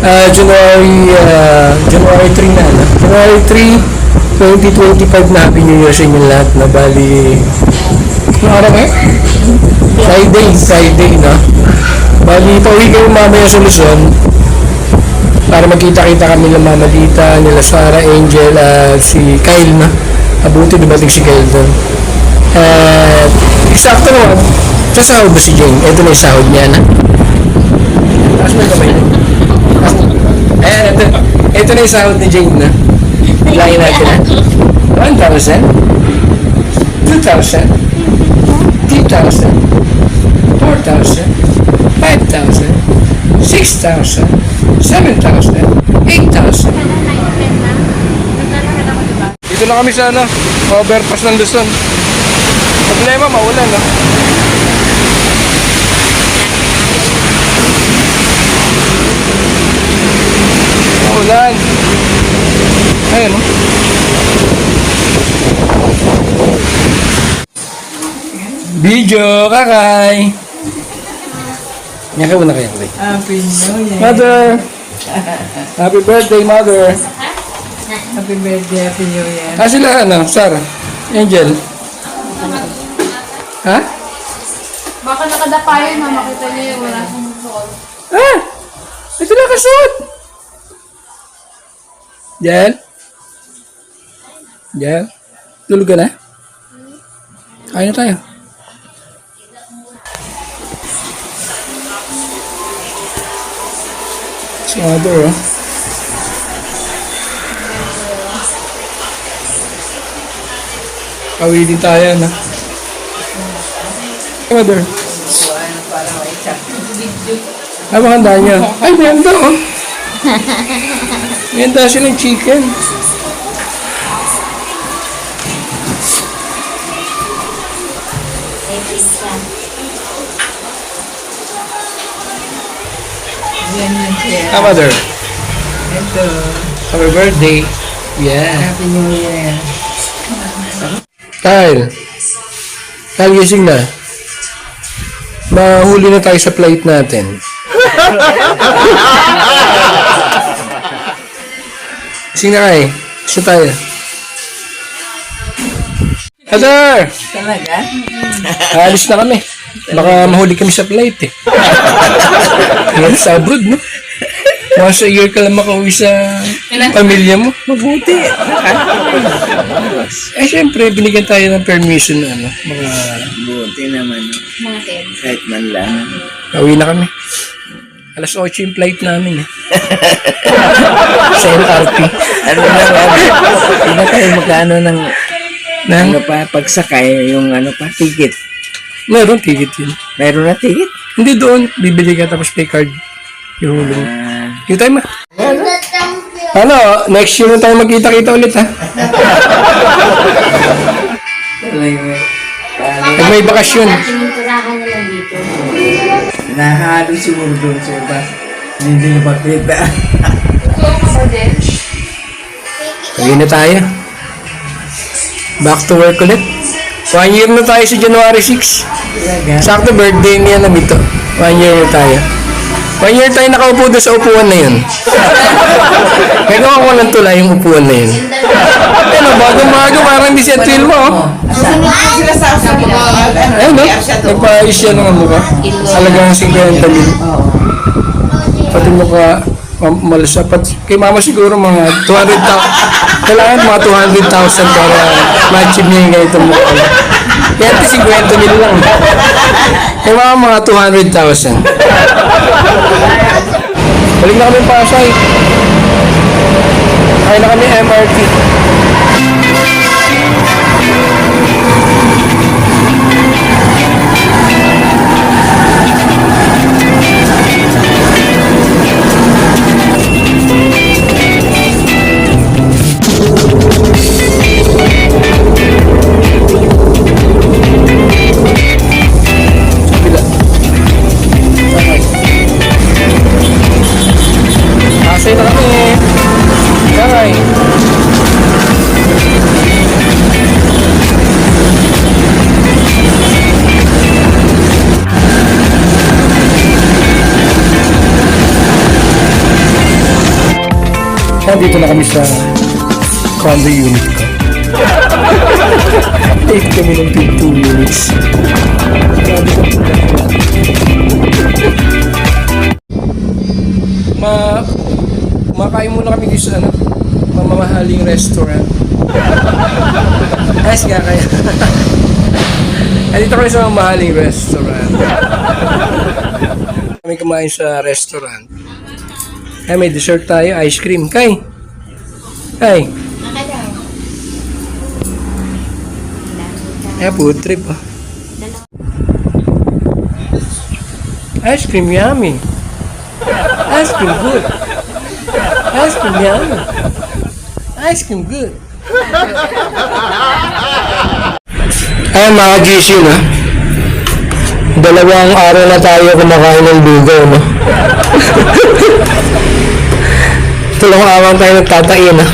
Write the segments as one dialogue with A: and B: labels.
A: January 3 na, no? January 3, 2025 na Happy New Year sa inyo lahat na bali ano araw eh? Friday, no? Bali, pauwi kayo mamaya sa Luzon para magkita-kita kami ng Mama Dita, nila Sarah, Angel, si Kyle, no? Abuti dumating si Kyle doon. At eksakto naman, sasahod ba si Jane? Ito na yung sahod niya, na? Taas mo yung kamay niya. Ayan, ito na yung sahod ni Jane, na? Bilangin natin, ha? 1,000, 2,000, 3,000, 4,000, 5,000, 6,000, 7,000, 8,000. Dito na kami sa ano, overpass ng Luzon. Problema, maulan, no? Maulan. Ayun, no? Video, kakay. Nyaka muna kayo, kakay.
B: Happy New Year.
A: Mother! Happy birthday, Mother!
B: Happy birthday, Happy New Year.
A: Sila, ano, Sarah? Angel? Ha?
C: Baka nakadapa yun, ha? Makita niyo yung wala siyang suot.
A: Ah! Ito na kasuot! Jel? Jel? Tulog ka na? Kain na tayo. Si Mother, oh. Kawi din tayo, no? Si Mother. Ay, baka handa niya. Ay, may handa, oh. May handa silang chicken.
B: Yan yan siya.
A: Ah, Mother.
B: Ito.
A: Happy birthday. Yeah.
B: Happy New Year.
A: Kyle. Kyle, gising na. Mahuli na tayo sa flight natin. Gising na kayo. Isa tayo. Heather!
B: Talaga?
A: Alis na kami. Baka mahuli kami sa flight eh. Yan sa abroad, no? Once a year ka lang makauwi sa pamilya mo. Mabuti. Eh, syempre, binigyan tayo ng permission na ano, mga...
B: Buti naman.
C: Mga 10.
B: Kahit man lang.
A: Pauwi na kami. Alas 8 yung flight namin eh. Sa LRT.
B: Ano na nga? Hindi na tayo magkano ng ano pa, pagsakay, yung ano pa, ticket.
A: Meron ticket yun.
B: Meron na ticket?
A: Hindi doon. Bibili ka tapos pay card. Yung hulong. Yung time ah. Ano, next year na tayo magkita-kita ulit ha.
B: Talaga.
A: Pag may bakasyon.
C: Tinuturahan na lang dito.
B: Nahalo siguro doon sa iba. Hindi na makita.
C: So, ako din.
A: Pauwi na tayo. Back to work ulit. 1 year na tayo sa January 6.
B: Talaga.
A: Sakto birthday niya na dito. 1 year na tayo. 1 year tayo nakaupo doon sa upuan na yun. Nagawa ko ng tulay yung upuan na yun. Ano, bago parang hindi siya twil mo. Oh.
B: Sila sa
A: Ayun, no? Nagpaayos siya ng mukha. Talagang 50 mil. Pati mukha, malasa. Kay mama siguro mga 200,000. Kailangan mga 200,000 para ma-achieve niya yung ganitong mukha. Kaya 50 mil lang. Kay mama mga 200,000. Balik na kami Pasay. Kaya na kami MRT. Pasay na kami. Bye. Kaya dito na kami sa condo unit ko. Late kami ng 15 minutes. Kumakain muna kami dito sa mamamahaling restaurant. Ayos nga kaya. Dito kami sa mamamahaling restaurant. Kami kumain sa restaurant. Ay, may dessert tayo, ice cream. Kay! Food trip ah. Ice cream yummy. Ice cream good. Ice cream yummy. Ice cream good. Ayan mga GC na. Dalawang araw na tayo kumakain ng lugaw, no? Dalawang araw tayo nagtatain, no?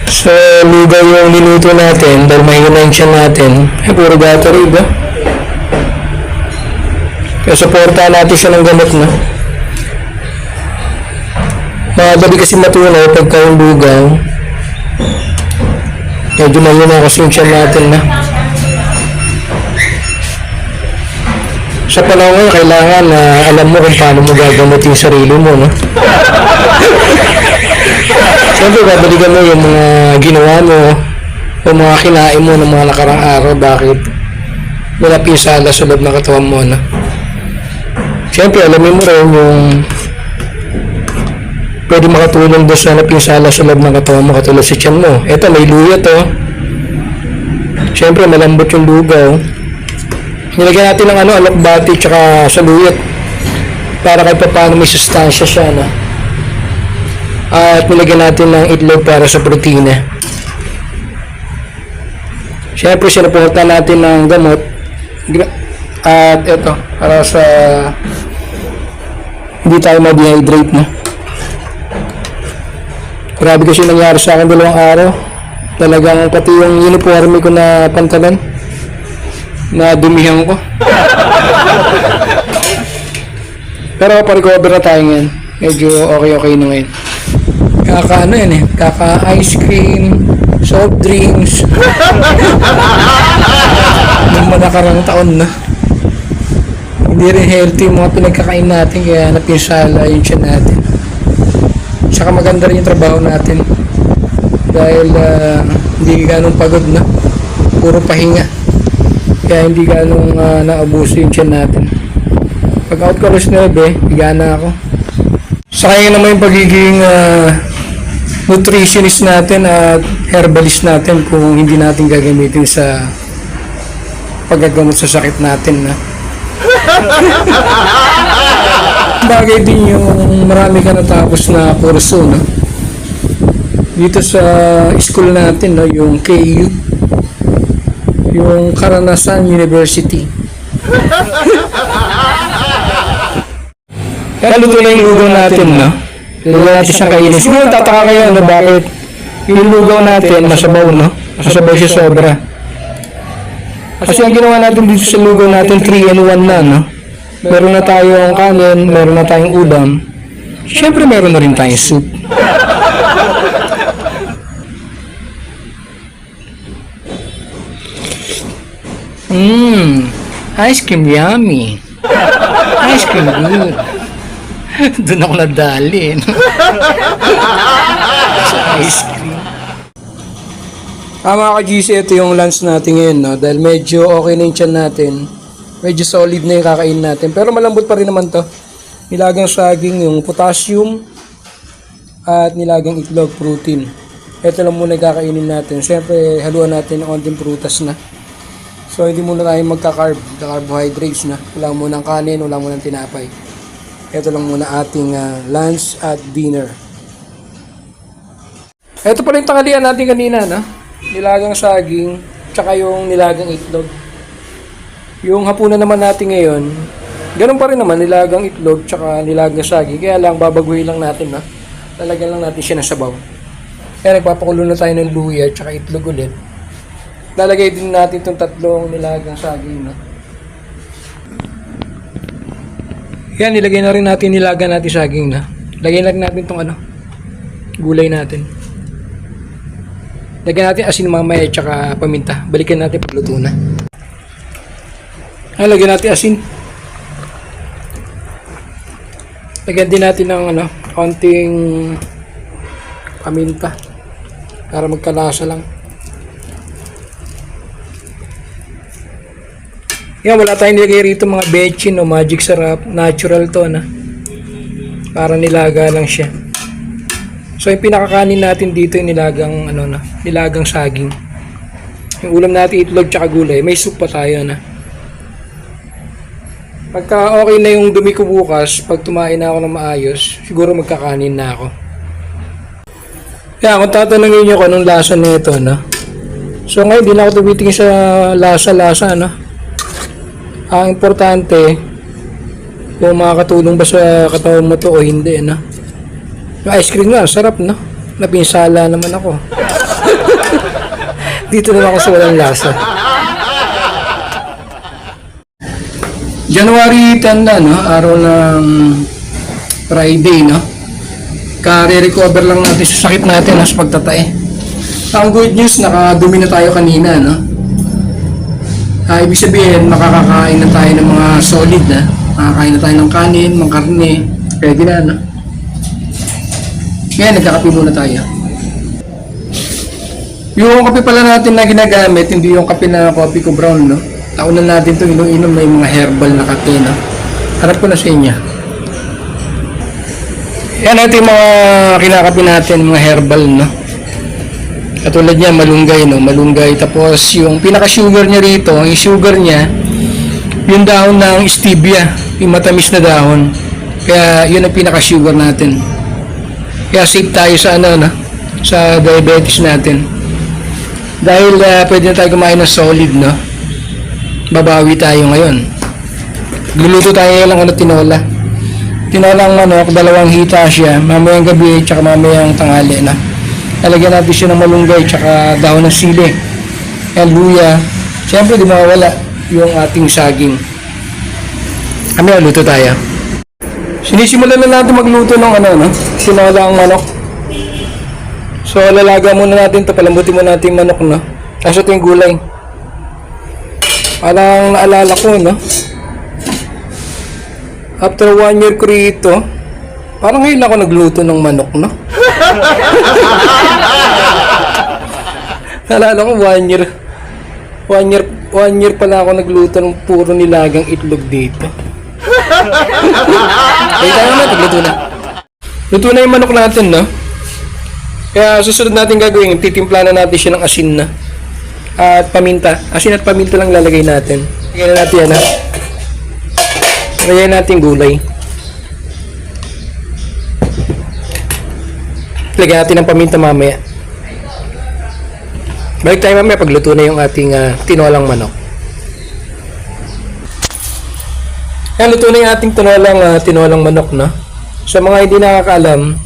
A: So, lugaw yung niluto natin dahil mahina yung siya natin. Puro Gatorade, no? Kaya supportahan natin siya ng gamot, no? Madali kasi matunaw pagka yung lugaw. Medyo mahina kasi yung siya natin, no? Sa panahon ngayon, kailangan na alam mo kung paano mo gagamot yung sarili mo, no? Siyempre, babalikan mo yung mga ginawa mo o mga kinain mo ng mga nakarang araw. Bakit? Wala pinsala sa loob ng katawan mo, no? Siyempre, alamin mo rin yung pwede makatulong doon sa napinsala sa loob ng katawan mo katulad sa tiyan mo. Eto, may luya to. Siyempre, malambot yung lugaw. Nilagyan natin ng alokbati tsaka saluyot para kahit pa paano may sustansya siya, no? At nilagyan natin ng itlog para sa protina. Siyempre sinapunta natin ng gamot at ito para sa hindi tayo ma-dehydrate, no? Grabe kasi nangyari sa akin 2 araw. Talagang pati yung uniforme ko na pantalan na dumihan ko. Pero pa-recover na tayo ngayon. Medyo okay na ngayon. Kaka kaka-ice cream, soft drinks. Nung nakarang taon na. Hindi rin healthy yung mga pinagkakain natin kaya napinsala yung tiyan natin. Saka maganda rin yung trabaho natin. Dahil hindi ganong pagod na. Puro pahinga. Kaya hindi ganong naubuso yung tiyan natin. Pag out ko alas 9, higana ako. Saka yun naman yung pagiging nutritionist natin at herbalist natin kung hindi natin gagamitin sa paggagamot sa sakit natin, na. Bagay din yung marami ka natapos na kurso, no? Dito sa school natin, no, yung KU, yung Karanasan University. Kaya luto na yung lugaw natin, no? Lugaw natin siyang kainin. Siguro tataka kayo, no, bakit yung lugaw natin masabaw, no? Masabaw siya sobra. Kasi ang ginawa natin dito sa lugaw natin 3-in-1 na, no? Meron na tayong kanin, meron na tayong ulam. Siyempre meron na rin tayong soup. Ice cream yummy. Ice cream good. Doon ako nadali, no? Sa ice cream. Mga ka-GC, ito yung lunch natin ngayon, no? Dahil medyo okay na yung tiyan natin. Medyo solid na yung kakain natin. Pero malambot pa rin naman to. Nilagang saging, yung potassium, at nilagang itlog, protein. Ito lang muna yung kakainin natin. Siyempre, haluan natin ng konting prutas na. So, hindi muna tayo magka-carbohydrates na. Wala muna ng kanin, wala muna ng tinapay. Ito lang muna ating lunch at dinner. Ito pala yung tanghalian natin kanina, no? Nilagang saging, tsaka yung nilagang itlog. Yung hapunan naman natin ngayon, ganun pa rin naman, nilagang itlog, tsaka nilagang saging. Kaya lang, babaguhin lang natin, no? Lalagyan lang natin siya ng sabaw. Kaya nagpapakulo na tayo ng luya, tsaka itlog ulit. Lalagay din natin itong 3 nilagang saging, no? Yan, nilagay na rin natin nilaga natin saging, na. Lagay na rin natin itong gulay natin. Lagyan natin asin mamaya at saka paminta. Balikan natin pagluto na. Lagyan natin asin. Lagyan din natin ng konting paminta para magkalasa lang. Yan, wala tayong nilagay rito mga bechin o magic sarap. Natural to para nilaga lang siya. So yung pinakakanin natin dito yung nilagang nilagang saging. Yung ulam natin itlog tsaka gulay. May soup pa tayo Pagka okay na yung dumi ko bukas, pag tumain na ako ng maayos, siguro magkakanin na ako. Kaya kung tatanungin nyo kung anong lasa nito, So ngayon, di na ako tumitingin sa lasa-lasa, Ang importante, kung makakatulong ba sa katawan mo to o hindi, Yung ice cream nga, sarap, Napinsala naman ako. Dito naman ako sa walang lasa. January 10 na, araw ng Friday, Kare-recover lang natin sa sakit natin sa pagtatae. Ang good news, nakadumi na tayo kanina, ibig sabihin, makakakain na tayo ng mga solid, makakain na tayo ng kanin, mga karne, pwede na, Ngayon, nagkakape muna tayo. Yung kape pala natin na ginagamit, hindi yung kape na coffee ko brown, Taunan natin itong inom na yung mga herbal na kape, Harap ko na sa inyo. Yan natin yung mga kinakape natin, mga herbal, Katulad niya, malunggay, Malunggay. Tapos, yung pinaka-sugar niya rito, yung sugar niya, yung dahon ng stevia, yung matamis na dahon. Kaya, yun ang pinaka-sugar natin. Kaya safe tayo sa sa diabetes natin. Dahil pwede na tayo kumain ng solid, Babawi tayo ngayon. Luluto tayo lang tinola. Tinolang manok, 2 hita siya, mamayang gabi tsaka mamayang tanghali Lalagyan natin siya ng malunggay tsaka dahon ng sili. Luya. Siyempre di mawawala yung ating saging. Kami luto tayo. Sinisimulan na natin magluto ng tinola ang manok. So lalaga muna natin ito, palambutin muna natin yung manok Tapos ito yung gulay. Parang naalala ko after 1 year ko rito, parang ngayon ako nagluto ng manok Naalala ko 1 year 1 year pala ako nagluto ng puro nilagang itlog dito. Kaya tayo nagluto na. Luto na yung manok natin Kaya susunod natin gagawin, titimpla na natin siya ng asin at paminta. Asin at paminta lang lalagay natin. Lagyan na natin yan Lagyan natin gulay. Lagyan natin ng paminta mamaya. Balik tayo mamaya pagluto na yung ating tinolang manok. Yan, luto na yung ating tinolang manok Sa mga hindi nakakaalam,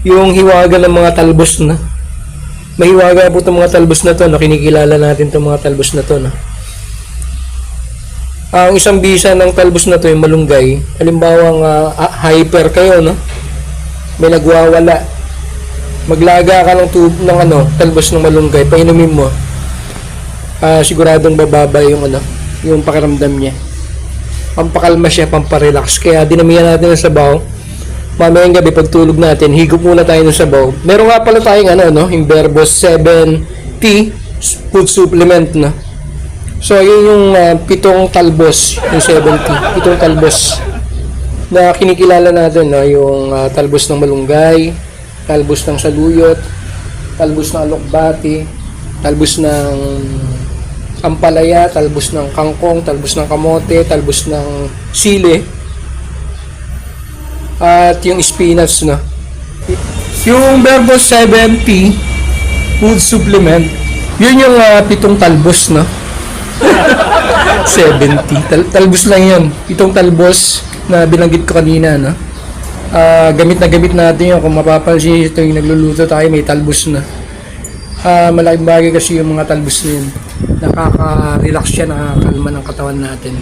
A: yung hiwaga ng mga talbos mahiwaga po itong mga talbos na to kinikilala natin itong mga talbos na to Ang isang bisa ng talbos na to yung malunggay. Halimbawang hyper kayo may nagwawala, maglaga ka ng talbos ng malunggay, painumin mo, siguradong bababa yung pakiramdam niya. Pampakalma siya, pamparelax. Kaya dinamihan natin ng sabaw. Mamayang gabi pagtulog natin, higop muna tayo ng sabaw. Meron nga pala tayong yung Verbos 7T food supplement So yun yung 7 talbos, yung 7T, 7 talbos na kinikilala natin, yung talbos ng malunggay, talbos ng saluyot, talbos ng alokbati, talbos ng ampalaya, talbos ng kangkong, talbos ng kamote, talbos ng sili, at yung spinach Yung Verbos 7T food supplement, yun yung 7 talbos 70. Talbos lang yun. 7 talbos na binanggit ko kanina gamit na gamit natin yun. Kung mapapansin ito yung nagluluto tayo, may talbos malaking bagay kasi yung mga talbos na yun. Nakaka-relax siya, nakakalma ng katawan natin.